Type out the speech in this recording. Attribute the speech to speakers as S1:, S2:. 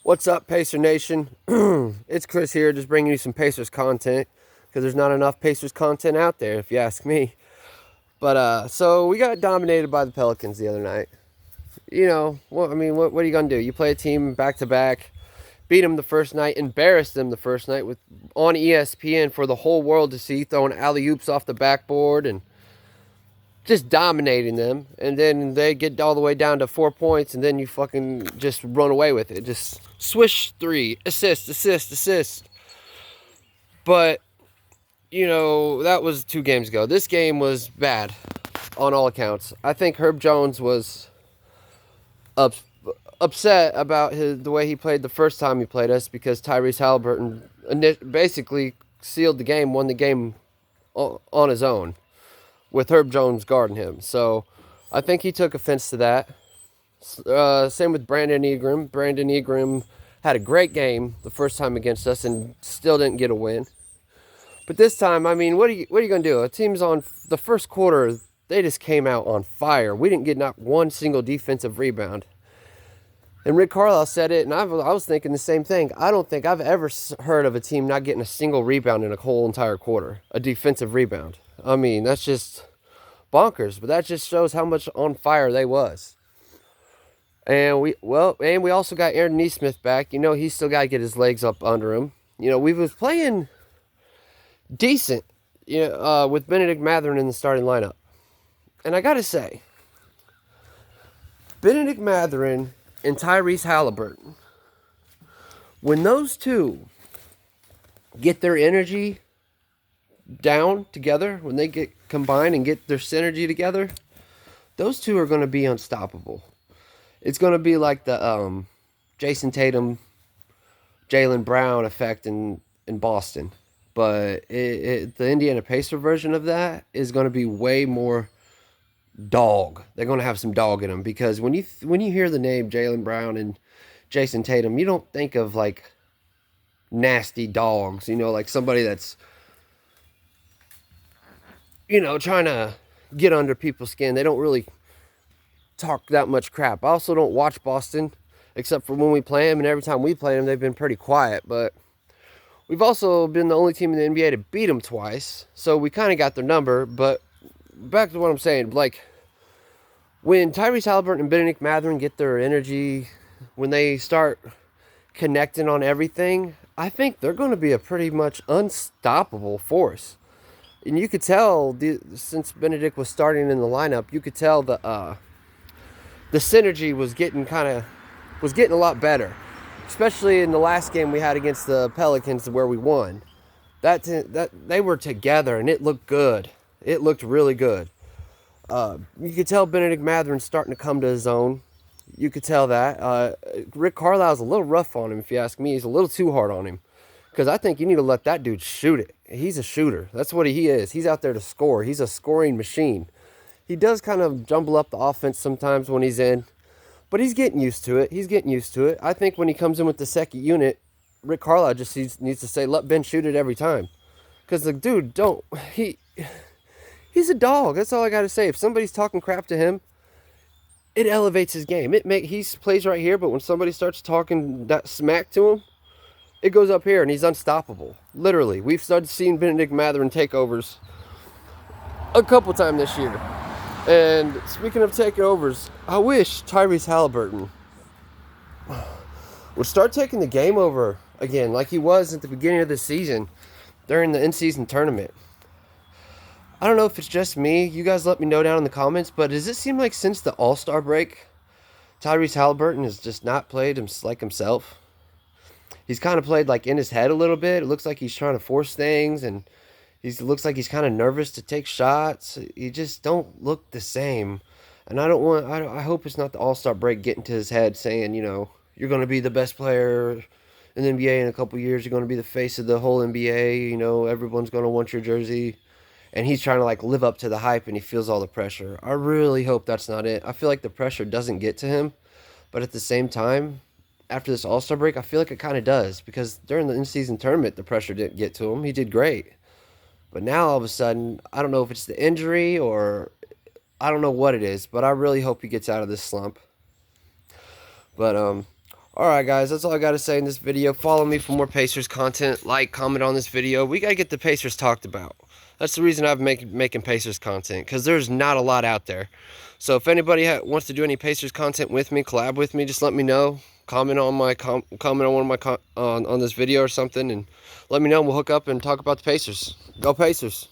S1: What's up, Pacer Nation? It's Chris here, just bringing you some Pacers content because there's not enough Pacers content out there, if you ask me. But so we got dominated by the Pelicans the other night. What are you gonna do? You play a team back to back, beat them the first night, embarrass them the first night with on ESPN for the whole world to see, throwing alley oops off the backboard and just dominating them, and then they get all the way down to 4 points, and then you fucking just run away with it. Just swish three, assist. But, that was 2 games ago. This game was bad on all accounts. I think Herb Jones was upset about the way he played the first time he played us because Tyrese Haliburton basically sealed the game, won the game on his own, with Herb Jones guarding him. So I think he took offense to that. Same with Brandon Ingram. Brandon Ingram had a great game the first time against us and still didn't get a win. But this time, what are you going to do? A team's on the first quarter, they just came out on fire. We didn't get not one single defensive rebound. And Rick Carlisle said it, and I was thinking the same thing. I don't think I've ever heard of a team not getting a single rebound in a whole entire quarter, a defensive rebound. That's just bonkers, but that just shows how much on fire they was. And we also got Aaron Nesmith back. He's still got to get his legs up under him. We was playing decent, with Benedict Mathurin in the starting lineup. And I got to say, Benedict Mathurin and Tyrese Haliburton, when those two get their energy down together, when they get combined and get their synergy together, those two are going to be unstoppable. It's going to be like the Jason Tatum, Jaylen Brown effect in Boston. But the Indiana Pacer version of that is going to be way more dog. They're going to have some dog in them, because when you hear the name Jaylen Brown and Jason Tatum, you don't think of like nasty dogs, like somebody that's trying to get under people's skin. They don't really talk that much crap. I also don't watch Boston except for when we play them, and every time we play them, they've been pretty quiet. But we've also been the only team in the NBA to beat them twice, so we kind of got their number. But back to what I'm saying, like, when Tyrese Haliburton and Benedict Mathurin get their energy, when they start connecting on everything, I think they're going to be a pretty much unstoppable force. And you could tell, since Benedict was starting in the lineup, you could tell the synergy was getting a lot better, especially in the last game we had against the Pelicans where we won. That they were together and it looked good. It looked really good. You could tell Benedict Mathurin's starting to come to his own. You could tell that. Rick Carlisle's a little rough on him, if you ask me. He's a little too hard on him, because I think you need to let that dude shoot it. He's a shooter. That's what he is. He's out there to score. He's a scoring machine. He does kind of jumble up the offense sometimes when he's in, but he's getting used to it. I think when he comes in with the second unit, Rick Carlisle just needs to say, let Ben shoot it every time. Because the dude, he's a dog. That's all I got to say. If somebody's talking crap to him, it elevates his game. He plays right here, but when somebody starts talking that smack to him, it goes up here, and he's unstoppable. Literally. We've started seeing Benedict Mathurin takeovers a couple times this year. And speaking of takeovers, I wish Tyrese Haliburton would start taking the game over again, like he was at the beginning of the season during the in-season tournament. I don't know if it's just me. You guys let me know down in the comments, but does it seem like since the All-Star break, Tyrese Haliburton has just not played like himself? He's kind of played like in his head a little bit. It looks like he's trying to force things, and looks like he's kind of nervous to take shots. He just don't look the same. And I hope it's not the All-Star break getting to his head saying, you're going to be the best player in the NBA in a couple years. You're going to be the face of the whole NBA. Everyone's going to want your jersey. And he's trying to like live up to the hype, and he feels all the pressure. I really hope that's not it. I feel like the pressure doesn't get to him. But at the same time, after this All-Star break, I feel like it kind of does, because during the in-season tournament, the pressure didn't get to him. He did great. But now, all of a sudden, I don't know if it's the injury or I don't know what it is, but I really hope he gets out of this slump. But Alright guys, that's all I gotta say in this video. Follow me for more Pacers content. Like, comment on this video. We gotta get the Pacers talked about. That's the reason I'm making Pacers content, because there's not a lot out there. So if anybody wants to do any Pacers content with me, collab with me, just let me know. Comment on my comment on one of my on this video or something, and let me know, and we'll hook up and talk about the Pacers. Go Pacers!